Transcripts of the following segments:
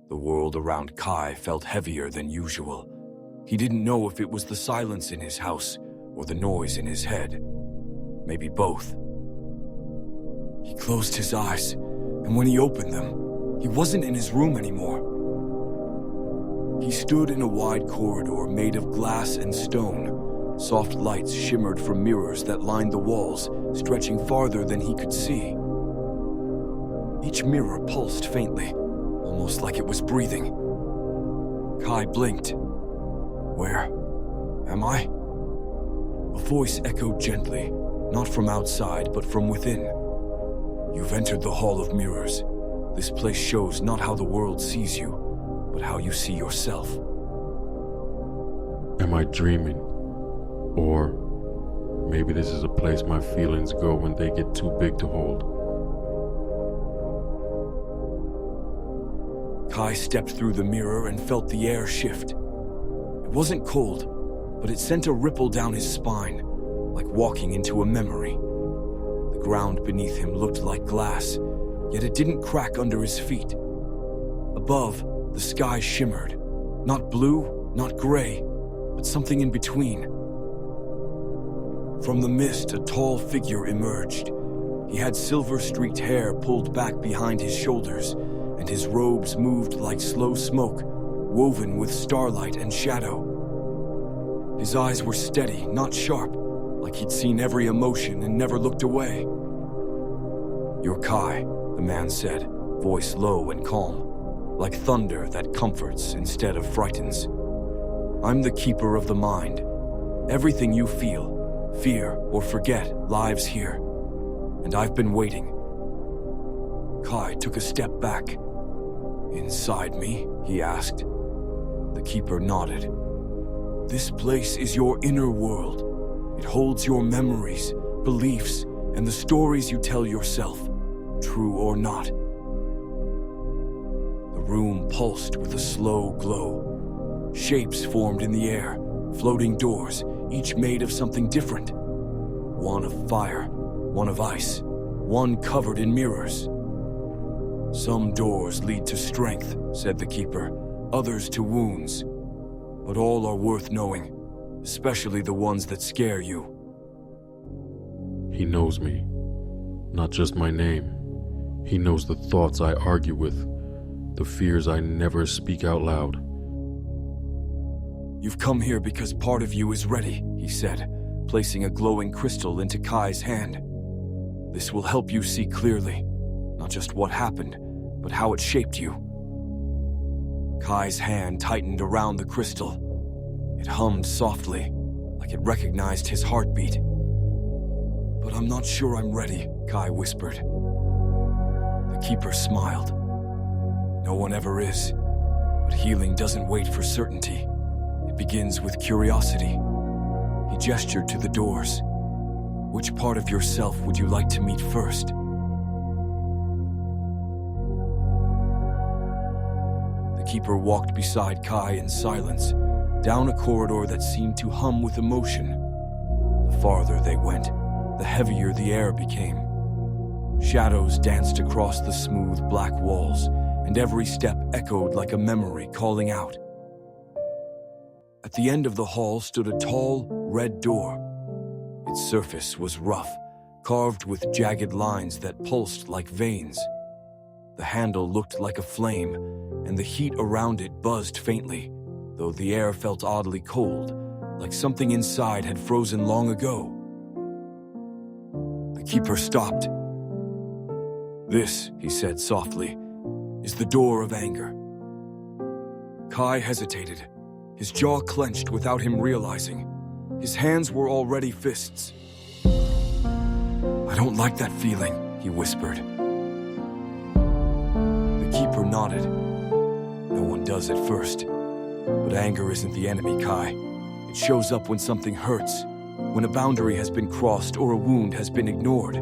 The world around Kai felt heavier than usual. He didn't know if it was the silence in his house or the noise in his head. Maybe both. He closed his eyes, and when he opened them, he wasn't in his room anymore. He stood in a wide corridor made of glass and stone. Soft lights shimmered from mirrors that lined the walls, stretching farther than he could see. Each mirror pulsed faintly, almost like it was breathing. Kai blinked. Where am I? A voice echoed gently, not from outside, but from within. You've entered the Hall of Mirrors. This place shows not how the world sees you, but how you see yourself. Am I dreaming? Or maybe this is a place my feelings go when they get too big to hold. Kai stepped through the mirror and felt the air shift. It wasn't cold, but it sent a ripple down his spine, like walking into a memory. The ground beneath him looked like glass, yet it didn't crack under his feet. Above, the sky shimmered. Not blue, not gray, but something in between. From the mist, a tall figure emerged. He had silver-streaked hair pulled back behind his shoulders, and his robes moved like slow smoke, woven with starlight and shadow. His eyes were steady, not sharp, like he'd seen every emotion and never looked away. You're Kai, the man said, voice low and calm, like thunder that comforts instead of frightens. I'm the keeper of the mind. Everything you feel, fear, or forget lives here, and I've been waiting. Kai took a step back. Inside me? He asked. The keeper nodded. This place is your inner world. It holds your memories, beliefs, and the stories you tell yourself, true or not. The room pulsed with a slow glow. Shapes formed in the air, floating doors, each made of something different. One of fire, one of ice, one covered in mirrors. Some doors lead to strength, said the keeper, others to wounds. But all are worth knowing, especially the ones that scare you. He knows me, not just my name. He knows the thoughts I argue with, the fears I never speak out loud. You've come here because part of you is ready, he said, placing a glowing crystal into Kai's hand. This will help you see clearly, not just what happened, but how it shaped you. Kai's hand tightened around the crystal. It hummed softly, like it recognized his heartbeat. But I'm not sure I'm ready, Kai whispered. The keeper smiled. No one ever is, but healing doesn't wait for certainty. It begins with curiosity. He gestured to the doors. Which part of yourself would you like to meet first? The keeper walked beside Kai in silence, down a corridor that seemed to hum with emotion. The farther they went, the heavier the air became. Shadows danced across the smooth black walls, and every step echoed like a memory calling out. At the end of the hall stood a tall, red door. Its surface was rough, carved with jagged lines that pulsed like veins. The handle looked like a flame, and the heat around it buzzed faintly, though the air felt oddly cold, like something inside had frozen long ago. The keeper stopped. This, he said softly, is the door of anger. Kai hesitated, his jaw clenched without him realizing. His hands were already fists. I don't like that feeling, he whispered. The keeper nodded. No one does at first. But anger isn't the enemy, Kai. It shows up when something hurts, when a boundary has been crossed or a wound has been ignored.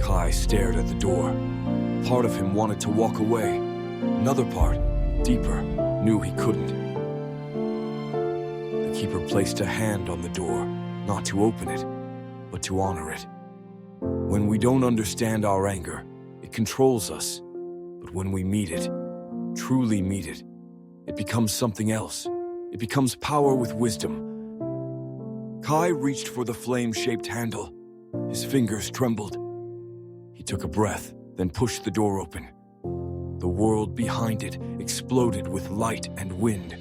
Kai stared at the door. Part of him wanted to walk away. Another part, deeper, knew he couldn't. The keeper placed a hand on the door, not to open it, but to honor it. When we don't understand our anger, it controls us. But when we meet it, truly meet it, it becomes something else. It becomes power with wisdom. Kai reached for the flame-shaped handle. His fingers trembled. He took a breath, then pushed the door open. The world behind it exploded with light and wind.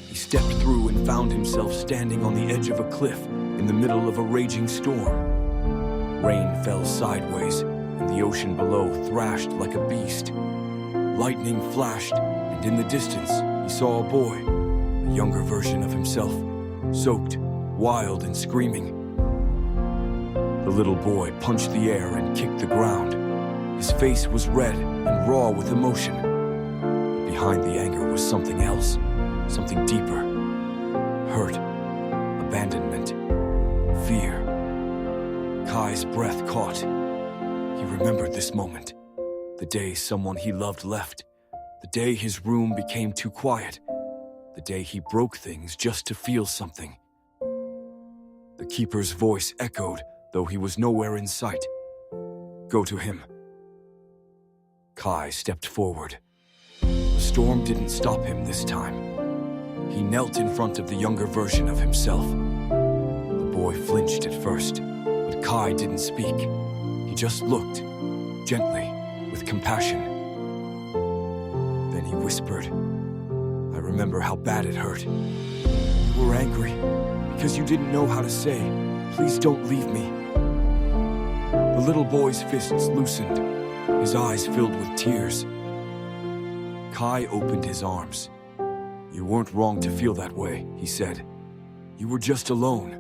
He stepped through and found himself standing on the edge of a cliff in the middle of a raging storm. Rain fell sideways, and the ocean below thrashed like a beast. Lightning flashed, and in the distance, he saw a boy, a younger version of himself, soaked, wild and screaming. The little boy punched the air and kicked the ground. His face was red and raw with emotion. But behind the anger was something else, something deeper. Hurt, abandonment, fear. Kai's breath caught. He remembered this moment. The day someone he loved left. The day his room became too quiet. The day he broke things just to feel something. The keeper's voice echoed, though he was nowhere in sight. Go to him. Kai stepped forward. The storm didn't stop him this time. He knelt in front of the younger version of himself. The boy flinched at first, but Kai didn't speak. He just looked, gently, with compassion. Then he whispered, I remember how bad it hurt. You were angry because you didn't know how to say, please don't leave me. The little boy's fists loosened, his eyes filled with tears. Kai opened his arms. You weren't wrong to feel that way, he said. You were just alone.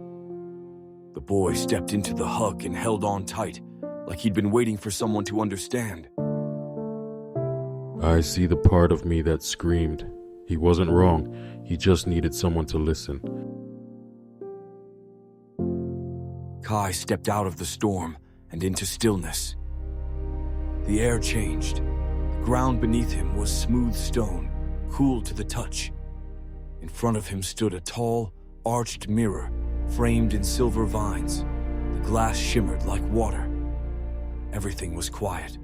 The boy stepped into the hug and held on tight, like he'd been waiting for someone to understand. I see the part of me that screamed. He wasn't wrong. He just needed someone to listen. Kai stepped out of the storm and into stillness. The air changed. The ground beneath him was smooth stone, cool to the touch. In front of him stood a tall, arched mirror, framed in silver vines. The glass shimmered like water. Everything was quiet.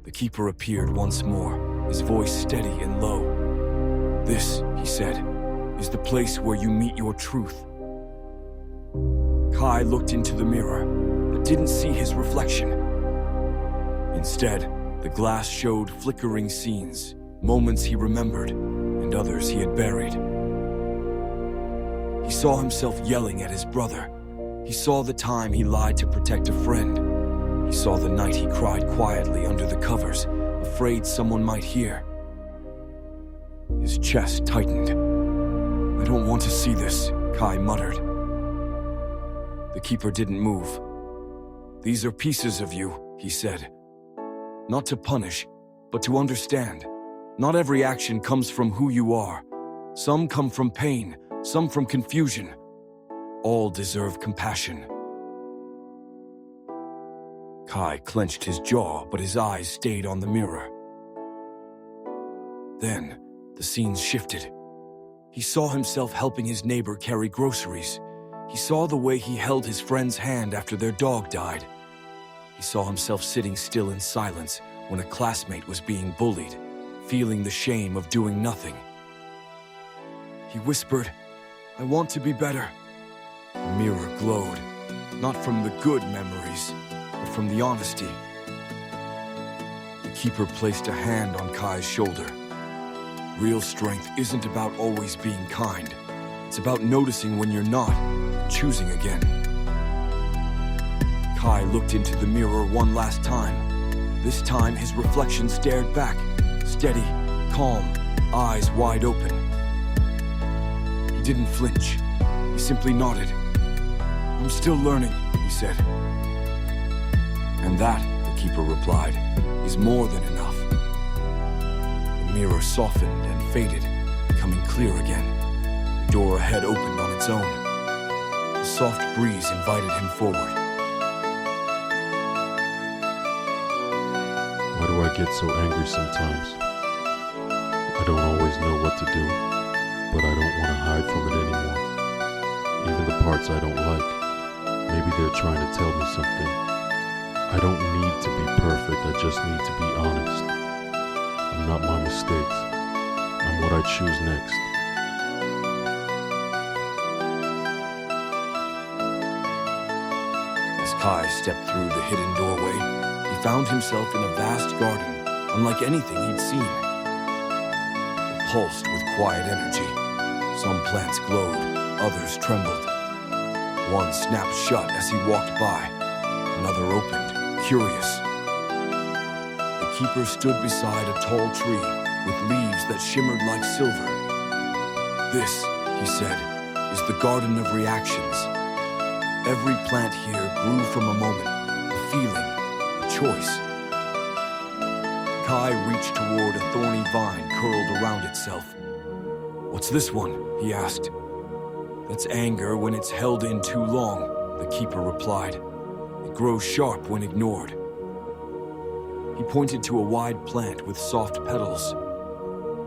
The keeper appeared once more, his voice steady and low. This, he said, is the place where you meet your truth. Kai looked into the mirror, but didn't see his reflection. Instead, the glass showed flickering scenes, moments he remembered, and others he had buried. He saw himself yelling at his brother. He saw the time he lied to protect a friend. He saw the night he cried quietly under the covers, afraid someone might hear. His chest tightened. I don't want to see this, Kai muttered. The keeper didn't move. These are pieces of you, he said. Not to punish, but to understand. Not every action comes from who you are. Some come from pain, some from confusion. All deserve compassion. Kai clenched his jaw, but his eyes stayed on the mirror. Then, the scenes shifted. He saw himself helping his neighbor carry groceries. He saw the way he held his friend's hand after their dog died. He saw himself sitting still in silence when a classmate was being bullied, feeling the shame of doing nothing. He whispered, I want to be better. The mirror glowed, not from the good memories, but from the honesty. The keeper placed a hand on Kai's shoulder. Real strength isn't about always being kind. It's about noticing when you're not, and choosing again. Kai looked into the mirror one last time. This time his reflection stared back, steady, calm, eyes wide open. He didn't flinch. He simply nodded. I'm still learning, he said. And that, the keeper replied, is more than enough. The mirror softened and faded, becoming clear again. The door ahead opened on its own. A soft breeze invited him forward. Why do I get so angry sometimes? I don't always know what to do, but I don't want to hide from it anymore. Even the parts I don't like. Maybe they're trying to tell me something. I don't need to be perfect, I just need to be honest. I'm not my mistakes. I'm what I choose next. As Kai stepped through the hidden doorway, he found himself in a vast garden, unlike anything he'd seen. It pulsed with quiet energy. Some plants glowed, others trembled. One snapped shut as he walked by, another opened, curious. The keeper stood beside a tall tree with leaves that shimmered like silver. "This," he said, "is the garden of reactions. Every plant here grew from a moment, a feeling, a choice." Kai reached toward a thorny vine curled around itself. "What's this one?" he asked. "That's anger when it's held in too long," the keeper replied. "It grows sharp when ignored." He pointed to a wide plant with soft petals.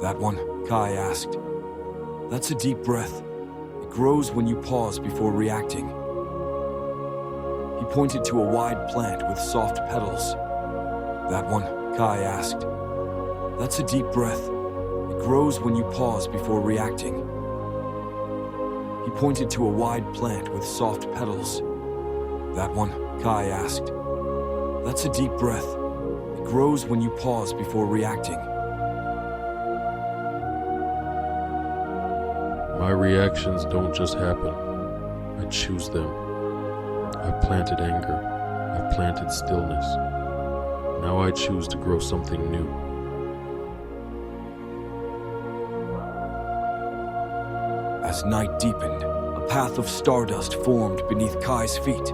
"That one?" Kai asked. "That's a deep breath. It grows when you pause before reacting." He pointed to a wide plant with soft petals. "That one?" Kai asked. "That's a deep breath. It grows when you pause before reacting." He pointed to a wide plant with soft petals. "That one?" Kai asked. "That's a deep breath. It grows when you pause before reacting." My reactions don't just happen. I choose them. I planted anger. I planted stillness. Now I choose to grow something new. As night deepened, a path of stardust formed beneath Kai's feet.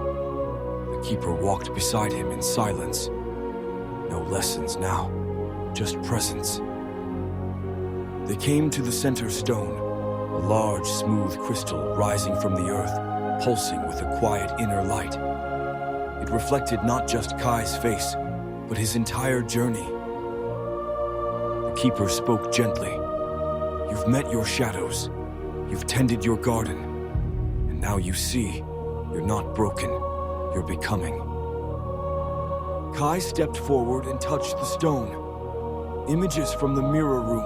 The keeper walked beside him in silence. No lessons now, just presence. They came to the center stone, a large, smooth crystal rising from the earth, pulsing with a quiet inner light. It reflected not just Kai's face, but his entire journey. The keeper spoke gently. "You've met your shadows. You've tended your garden. And now you see, you're not broken. You're becoming." Kai stepped forward and touched the stone. Images from the mirror room,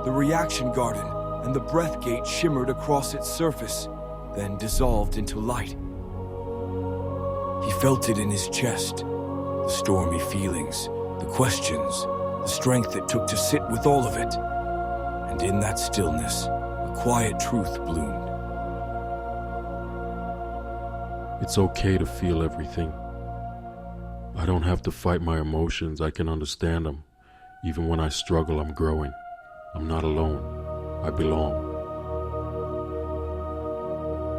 the reaction garden, and the breath gate shimmered across its surface, then dissolved into light. He felt it in his chest, the stormy feelings, the questions, the strength it took to sit with all of it. And in that stillness, a quiet truth bloomed. It's okay to feel everything. I don't have to fight my emotions. I can understand them. Even when I struggle, I'm growing. I'm not alone. I belong.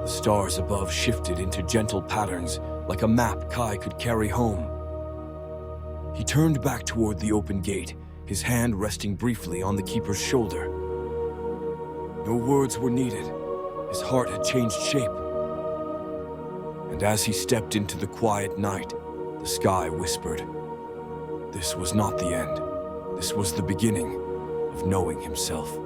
The stars above shifted into gentle patterns, like a map Kai could carry home. He turned back toward the open gate, his hand resting briefly on the keeper's shoulder. No words were needed. His heart had changed shape. And as he stepped into the quiet night, the sky whispered, this was not the end. This was the beginning of knowing himself.